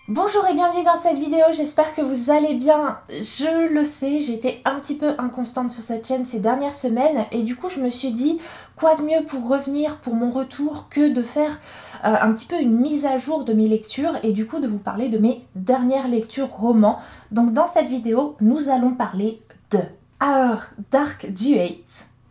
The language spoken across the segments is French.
Bonjour et bienvenue dans cette vidéo, j'espère que vous allez bien. Je le sais, j'ai été un petit peu inconstante sur cette chaîne ces dernières semaines et du coup je me suis dit quoi de mieux pour revenir pour mon retour que de faire un petit peu une mise à jour de mes lectures et du coup de vous parler de mes dernières lectures romans. Donc dans cette vidéo, nous allons parler de Our Dark Duet,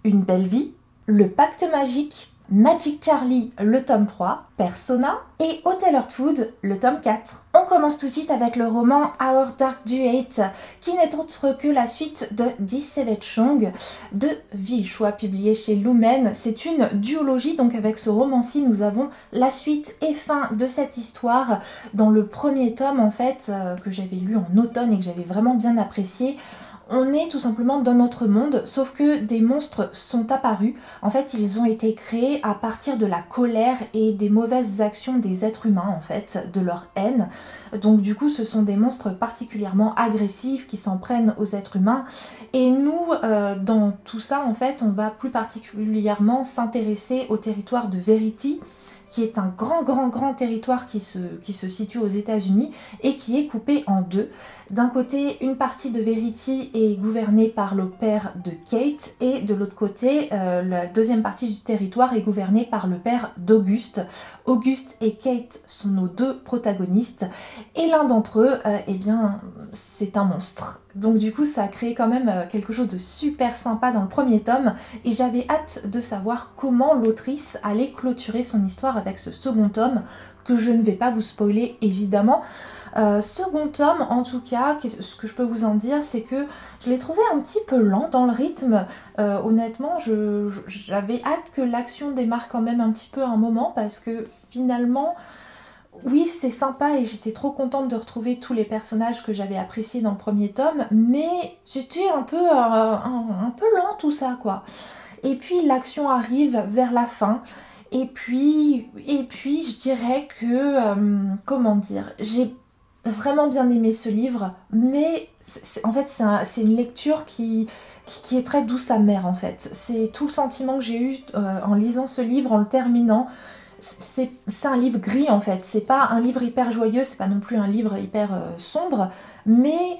Une belle vie, Le Pacte magique, Magic Charlie, le tome 3, Persona et Hotel Heartwood, le tome 4. On commence tout de suite avec le roman Our Dark Duet, qui n'est autre que la suite de Dissevetchong de Vilchois, publié chez Lumen. C'est une duologie, donc avec ce roman-ci, nous avons la suite et fin de cette histoire. Dans le premier tome, en fait, que j'avais lu en automne et que j'avais vraiment bien apprécié, on est tout simplement dans notre monde, sauf que des monstres sont apparus. En fait, ils ont été créés à partir de la colère et des mauvaises actions des êtres humains, en fait, de leur haine. Donc du coup, ce sont des monstres particulièrement agressifs qui s'en prennent aux êtres humains. Et nous, dans tout ça, en fait, on va plus particulièrement s'intéresser au territoire de Verity, qui est un grand territoire qui se situe aux États-Unis et qui est coupé en deux. D'un côté, une partie de Verity est gouvernée par le père de Kate et de l'autre côté, la deuxième partie du territoire est gouvernée par le père d'Auguste. Auguste et Kate sont nos deux protagonistes et l'un d'entre eux, eh bien, c'est un monstre. Donc du coup, ça a créé quand même quelque chose de super sympa dans le premier tome et j'avais hâte de savoir comment l'autrice allait clôturer son histoire avec ce second tome que je ne vais pas vous spoiler évidemment. Second tome, en tout cas, ce que je peux vous en dire, c'est que je l'ai trouvé un petit peu lent dans le rythme. Honnêtement, j'avais hâte que l'action démarre quand même un petit peu un moment parce que finalement, oui, c'est sympa et j'étais trop contente de retrouver tous les personnages que j'avais appréciés dans le premier tome, mais c'était un peu lent tout ça, quoi. Et puis l'action arrive vers la fin. Et puis je dirais que, comment dire, j'ai vraiment bien aimé ce livre, mais en fait c'est une lecture qui est très douce amère en fait. C'est tout le sentiment que j'ai eu en lisant ce livre, en le terminant. C'est un livre gris en fait, c'est pas un livre hyper joyeux, c'est pas non plus un livre hyper sombre, mais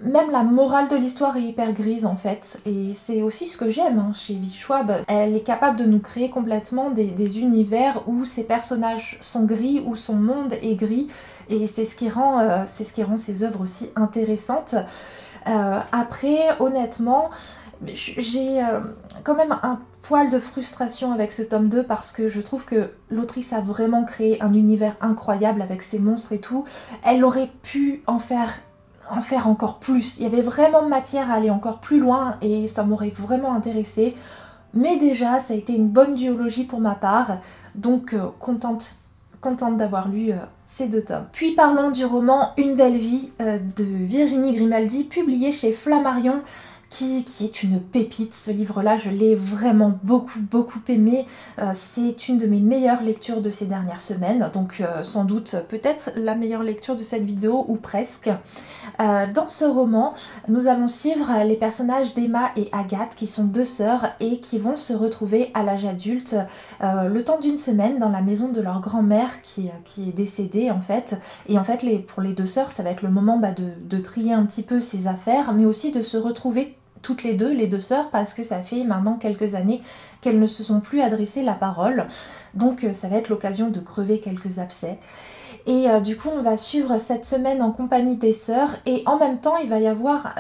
même la morale de l'histoire est hyper grise en fait, et c'est aussi ce que j'aime chez V. Schwab. Elle est capable de nous créer complètement des univers où ces personnages sont gris, où son monde est gris, et c'est ce qui rend ses œuvres aussi intéressantes. Après, honnêtement, j'ai quand même un poil de frustration avec ce tome 2 parce que je trouve que l'autrice a vraiment créé un univers incroyable avec ses monstres et tout. Elle aurait pu en faire encore plus. Il y avait vraiment matière à aller encore plus loin et ça m'aurait vraiment intéressée. Mais déjà, ça a été une bonne duologie pour ma part, donc contente d'avoir lu ces deux tomes. Puis parlons du roman Une belle vie de Virginie Grimaldi, publié chez Flammarion, qui est une pépite. Ce livre-là, je l'ai vraiment beaucoup aimé. C'est une de mes meilleures lectures de ces dernières semaines, donc sans doute peut-être la meilleure lecture de cette vidéo, ou presque. Dans ce roman, nous allons suivre les personnages d'Emma et Agathe, qui sont deux sœurs et qui vont se retrouver à l'âge adulte le temps d'une semaine dans la maison de leur grand-mère qui est décédée en fait. Et en fait, pour les deux sœurs, ça va être le moment de trier un petit peu ses affaires, mais aussi de se retrouver toutes les deux sœurs, parce que ça fait maintenant quelques années qu'elles ne se sont plus adressées la parole. Donc ça va être l'occasion de crever quelques abcès. Et du coup, on va suivre cette semaine en compagnie des sœurs et en même temps, il va y avoir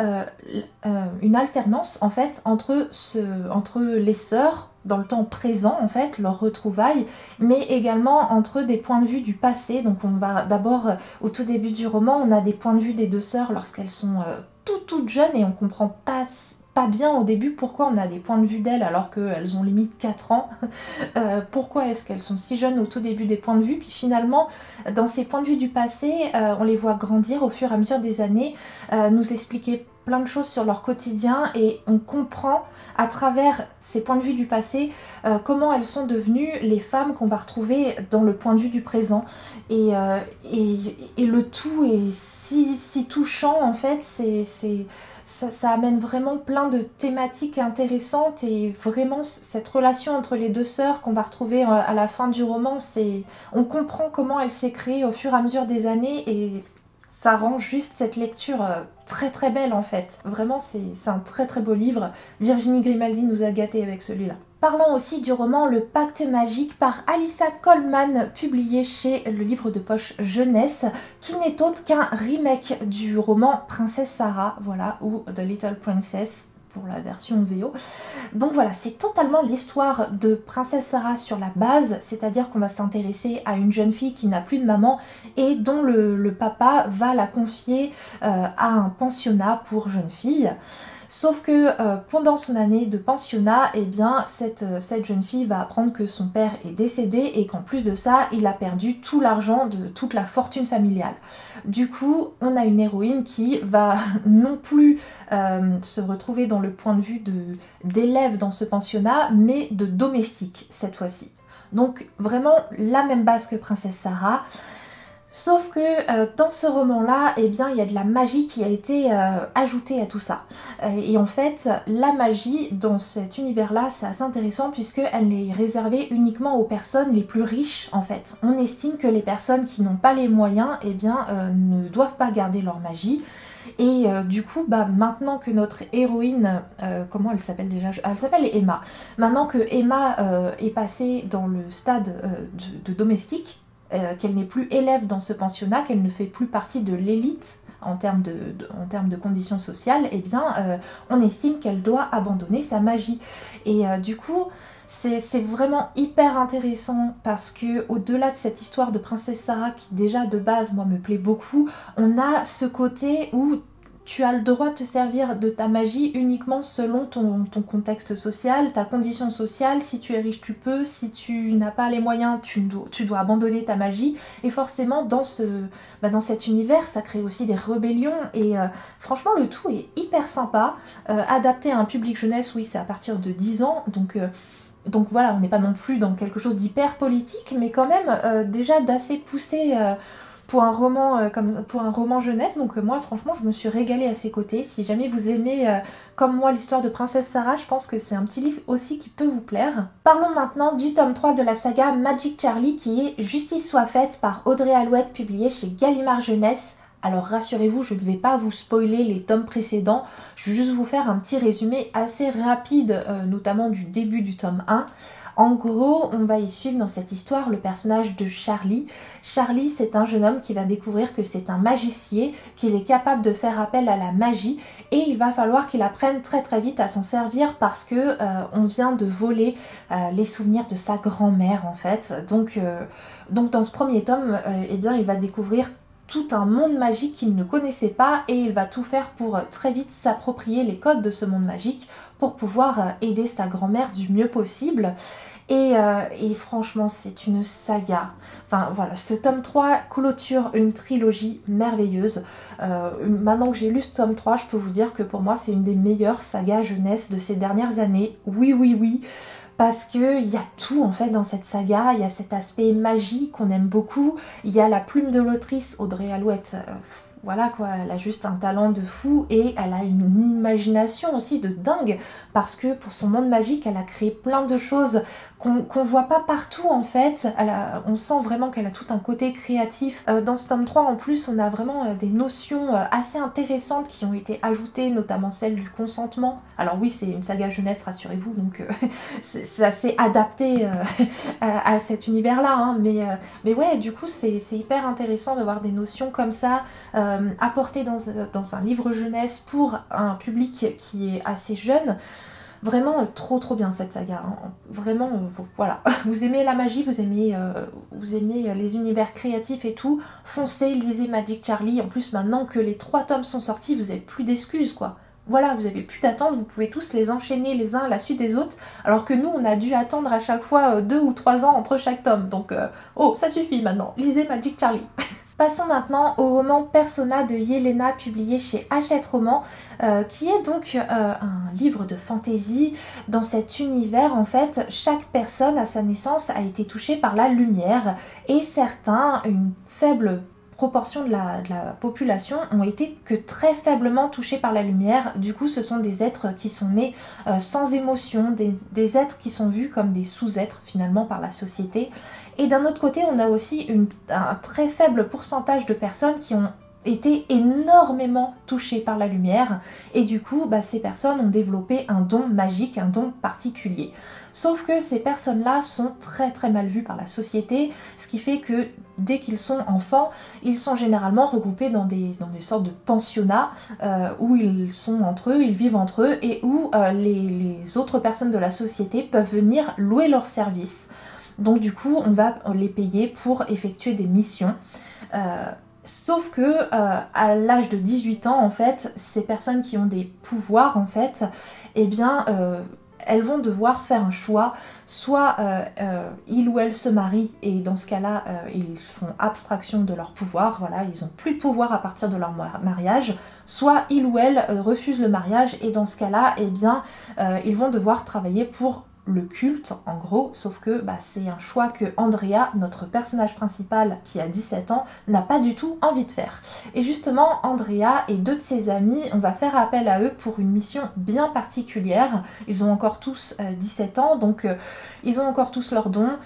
une alternance en fait entre les sœurs dans le temps présent en fait, leurs retrouvailles, mais également entre des points de vue du passé. Donc on va d'abord, au tout début du roman, on a des points de vue des deux sœurs lorsqu'elles sont toutes jeunes et on comprend pas bien au début pourquoi on a des points de vue d'elles alors qu'elles ont limite 4 ans. Pourquoi est-ce qu'elles sont si jeunes au tout début des points de vue, puis finalement dans ces points de vue du passé on les voit grandir au fur et à mesure des années, nous expliquer plein de choses sur leur quotidien et on comprend à travers ces points de vue du passé comment elles sont devenues les femmes qu'on va retrouver dans le point de vue du présent, et le tout est si touchant en fait. ça amène vraiment plein de thématiques intéressantes et vraiment cette relation entre les deux sœurs qu'on va retrouver à la fin du roman, on comprend comment elle s'est créée au fur et à mesure des années et ça rend juste cette lecture très très belle en fait. Vraiment c'est un très très beau livre. Virginie Grimaldi nous a gâtés avec celui-là. Parlons aussi du roman Le Pacte Magique par Alyssa Coleman, publié chez le livre de poche jeunesse, qui n'est autre qu'un remake du roman Princesse Sarah, voilà, ou The Little Princess pour la version VO. Donc voilà, c'est totalement l'histoire de Princesse Sarah sur la base, c'est-à-dire qu'on va s'intéresser à une jeune fille qui n'a plus de maman et dont le papa va la confier à un pensionnat pour jeunes filles. Sauf que pendant son année de pensionnat, eh bien, cette jeune fille va apprendre que son père est décédé et qu'en plus de ça, il a perdu tout l'argent de toute la fortune familiale. Du coup, on a une héroïne qui va non plus se retrouver dans le point de vue d'élève dans ce pensionnat, mais de domestique cette fois-ci. Donc vraiment la même base que Princesse Sarah. Sauf que dans ce roman-là, eh bien, il y a de la magie qui a été ajoutée à tout ça. Et en fait, la magie dans cet univers-là, c'est assez intéressant puisqu'elle est réservée uniquement aux personnes les plus riches, en fait. On estime que les personnes qui n'ont pas les moyens, eh bien, ne doivent pas garder leur magie. Et du coup, maintenant que notre héroïne, comment elle s'appelle déjà? Elle s'appelle Emma. Maintenant que Emma est passée dans le stade de domestique, qu'elle n'est plus élève dans ce pensionnat, qu'elle ne fait plus partie de l'élite en termes de conditions sociales, eh bien, on estime qu'elle doit abandonner sa magie. Et du coup, c'est vraiment hyper intéressant parce que au-delà de cette histoire de Princesse Sarah qui déjà de base, moi, me plaît beaucoup, on a ce côté où tu as le droit de te servir de ta magie uniquement selon ton contexte social, ta condition sociale. Si tu es riche, tu peux. Si tu n'as pas les moyens, tu dois abandonner ta magie. Et forcément, dans cet univers, ça crée aussi des rébellions. Et franchement, le tout est hyper sympa. Adapté à un public jeunesse, oui, c'est à partir de 10 ans. Donc voilà, on n'est pas non plus dans quelque chose d'hyper politique, mais quand même déjà d'assez poussé... pour un roman jeunesse, donc moi franchement je me suis régalée à ses côtés. Si jamais vous aimez comme moi l'histoire de Princesse Sarah, je pense que c'est un petit livre aussi qui peut vous plaire. Parlons maintenant du tome 3 de la saga Magic Charlie qui est Justice soit faite par Audrey Alouette, publié chez Gallimard Jeunesse. Alors rassurez-vous, je ne vais pas vous spoiler les tomes précédents, je vais juste vous faire un petit résumé assez rapide, notamment du début du tome 1. En gros, on va y suivre dans cette histoire le personnage de Charlie. Charlie, c'est un jeune homme qui va découvrir que c'est un magicien, qu'il est capable de faire appel à la magie et il va falloir qu'il apprenne très très vite à s'en servir parce que on vient de voler les souvenirs de sa grand-mère en fait. Donc dans ce premier tome, eh bien, il va découvrir tout un monde magique qu'il ne connaissait pas et il va tout faire pour très vite s'approprier les codes de ce monde magique pour pouvoir aider sa grand-mère du mieux possible. Et franchement, c'est une saga. Enfin voilà, ce tome 3 clôture une trilogie merveilleuse. Maintenant que j'ai lu ce tome 3, je peux vous dire que pour moi, c'est une des meilleures sagas jeunesse de ces dernières années. Oui. Parce qu'il y a tout en fait dans cette saga, il y a cet aspect magie qu'on aime beaucoup, il y a la plume de l'autrice Audrey Alouette, voilà quoi, elle a juste un talent de fou et elle a une imagination aussi de dingue parce que pour son monde magique, elle a créé plein de choses qu'on voit pas partout en fait. On sent vraiment qu'elle a tout un côté créatif. Dans ce tome 3 en plus, on a vraiment des notions assez intéressantes qui ont été ajoutées, notamment celle du consentement. Alors oui, c'est une saga jeunesse, rassurez-vous, donc c'est assez adapté à cet univers-là, hein, mais ouais, du coup c'est hyper intéressant d'avoir des notions comme ça apportées dans un livre jeunesse pour un public qui est assez jeune. Vraiment trop bien cette saga, hein. Vraiment voilà, vous aimez la magie, vous aimez les univers créatifs et tout, foncez, lisez Magic Charlie. En plus maintenant que les 3 tomes sont sortis, vous n'avez plus d'excuses quoi. Voilà, vous n'avez plus d'attente, vous pouvez tous les enchaîner les uns à la suite des autres, alors que nous on a dû attendre à chaque fois 2 ou 3 ans entre chaque tome, donc ça suffit maintenant, lisez Magic Charlie. Passons maintenant au roman Persona de Yelena, publié chez Hachette Roman, qui est donc un livre de fantaisie. Dans cet univers, en fait, chaque personne à sa naissance a été touchée par la lumière et certains, une faible proportion de la population ont été que très faiblement touchés par la lumière. Du coup, ce sont des êtres qui sont nés sans émotion, des êtres qui sont vus comme des sous-êtres finalement par la société. Et d'un autre côté, on a aussi un très faible pourcentage de personnes qui ont été énormément touchées par la lumière, et du coup ces personnes ont développé un don magique, un don particulier. Sauf que ces personnes-là sont très très mal vues par la société, ce qui fait que dès qu'ils sont enfants, ils sont généralement regroupés dans des sortes de pensionnats où ils sont entre eux, ils vivent entre eux, et où les autres personnes de la société peuvent venir louer leurs services. Donc du coup, on va les payer pour effectuer des missions. Sauf que à l'âge de 18 ans, en fait, ces personnes qui ont des pouvoirs, en fait, eh bien, elles vont devoir faire un choix. Soit ils ou elles se marient, et dans ce cas-là, ils font abstraction de leur pouvoir, voilà, ils n'ont plus de pouvoir à partir de leur mariage. Soit ils ou elles refusent le mariage, et dans ce cas-là, eh bien, ils vont devoir travailler pour le culte en gros, sauf que c'est un choix que Andrea, notre personnage principal qui a 17 ans, n'a pas du tout envie de faire. Et justement, Andrea et 2 de ses amis, on va faire appel à eux pour une mission bien particulière. Ils ont encore tous 17 ans, donc ils ont encore tous leurs dons.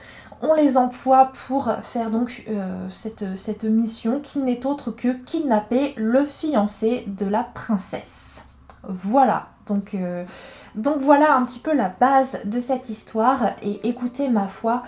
On les emploie pour faire donc cette mission qui n'est autre que kidnapper le fiancé de la princesse. Voilà, donc voilà un petit peu la base de cette histoire, et écoutez, ma foi,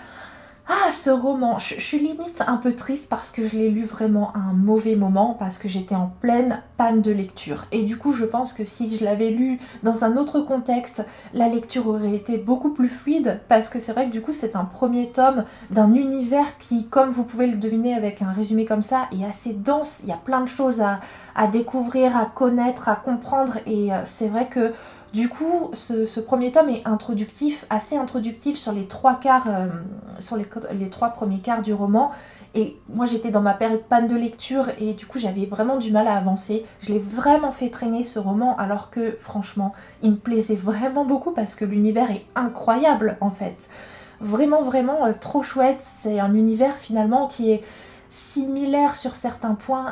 ce roman, je suis limite un peu triste parce que je l'ai lu vraiment à un mauvais moment, parce que j'étais en pleine panne de lecture, et du coup je pense que si je l'avais lu dans un autre contexte, la lecture aurait été beaucoup plus fluide, parce que c'est vrai que du coup c'est un premier tome d'un univers qui, comme vous pouvez le deviner avec un résumé comme ça, est assez dense. Il y a plein de choses à découvrir, à connaître, à comprendre, et c'est vrai que du coup, ce premier tome est assez introductif sur les 3 quarts, sur les 3 premiers quarts du roman. Et moi j'étais dans ma période panne de lecture, et du coup j'avais vraiment du mal à avancer. Je l'ai vraiment fait traîner ce roman, alors que franchement il me plaisait vraiment beaucoup parce que l'univers est incroyable en fait. Vraiment vraiment trop chouette. C'est un univers finalement qui est similaire sur certains points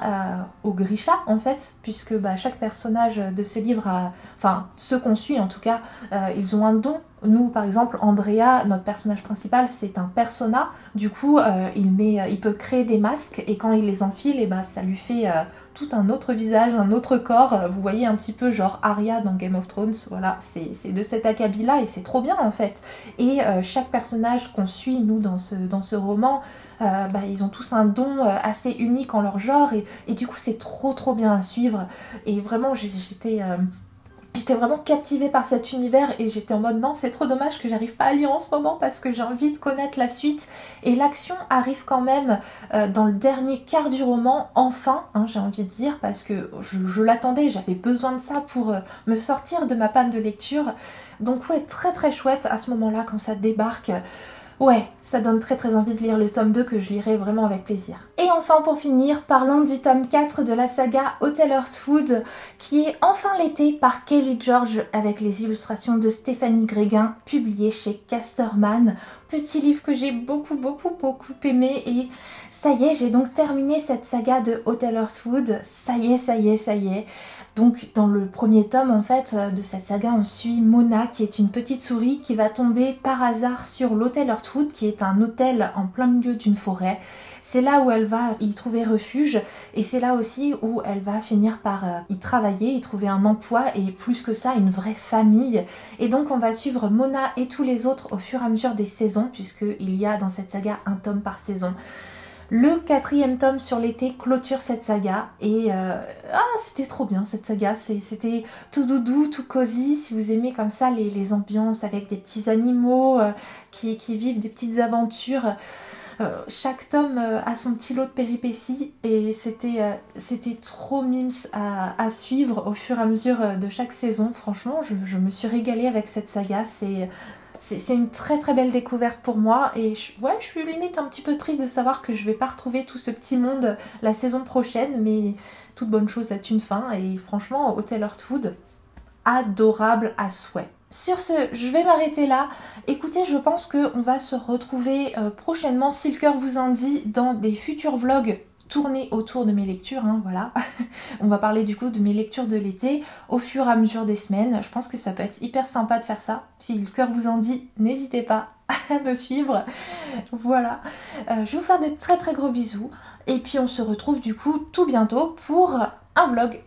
au Grisha en fait, puisque chaque personnage de ce livre enfin ceux qu'on suit en tout cas, ils ont un don. Nous par exemple, Andrea, notre personnage principal, c'est un persona, du coup il peut créer des masques, et quand il les enfile, et ça lui fait tout un autre visage, un autre corps. Vous voyez un petit peu genre Arya dans Game of Thrones, voilà, c'est de cet acabit là, et c'est trop bien en fait. Et chaque personnage qu'on suit nous dans ce roman, ils ont tous un don assez unique en leur genre, et du coup c'est trop bien à suivre, et vraiment j'étais vraiment captivée par cet univers, et j'étais en mode non, c'est trop dommage que j'arrive pas à lire en ce moment parce que j'ai envie de connaître la suite. Et l'action arrive quand même dans le dernier quart du roman, enfin, j'ai envie de dire, parce que je l'attendais, j'avais besoin de ça pour me sortir de ma panne de lecture. Donc ouais, très chouette à ce moment-là quand ça débarque. Ouais, ça donne très envie de lire le tome 2 que je lirai vraiment avec plaisir. Et enfin, pour finir, parlons du tome 4 de la saga Hotel Earthwood, qui est enfin l'été par Kelly George, avec les illustrations de Stéphanie Gréguin, publié chez Casterman. Petit livre que j'ai beaucoup aimé, et ça y est, j'ai donc terminé cette saga de Hotel Earthwood. Ça y est. Donc dans le premier tome en fait de cette saga, on suit Mona, qui est une petite souris qui va tomber par hasard sur l'hôtel Earthwood, qui est un hôtel en plein milieu d'une forêt. C'est là où elle va y trouver refuge, et c'est là aussi où elle va finir par y travailler, y trouver un emploi, et plus que ça, une vraie famille. Et donc on va suivre Mona et tous les autres au fur et à mesure des saisons, puisqu'il y a dans cette saga un tome par saison. Le 4e tome sur l'été clôture cette saga, et c'était trop bien cette saga, c'était tout doudou, tout cosy. Si vous aimez comme ça les ambiances avec des petits animaux qui vivent des petites aventures, chaque tome a son petit lot de péripéties, et c'était trop mimes à suivre au fur et à mesure de chaque saison. Franchement, je me suis régalée avec cette saga. C'est une très belle découverte pour moi, et je suis limite un petit peu triste de savoir que je vais pas retrouver tout ce petit monde la saison prochaine, mais toute bonne chose a une fin, et franchement, Hotel Earthwood, adorable à souhait. Sur ce, je vais m'arrêter là. Écoutez, je pense qu'on va se retrouver prochainement, si le cœur vous en dit, dans des futurs vlogs tourner autour de mes lectures, hein, voilà. On va parler du coup de mes lectures de l'été au fur et à mesure des semaines. Je pense que ça peut être hyper sympa de faire ça. Si le cœur vous en dit, n'hésitez pas à me suivre. Voilà. Je vais vous faire de très très gros bisous. Et puis on se retrouve du coup tout bientôt pour un vlog.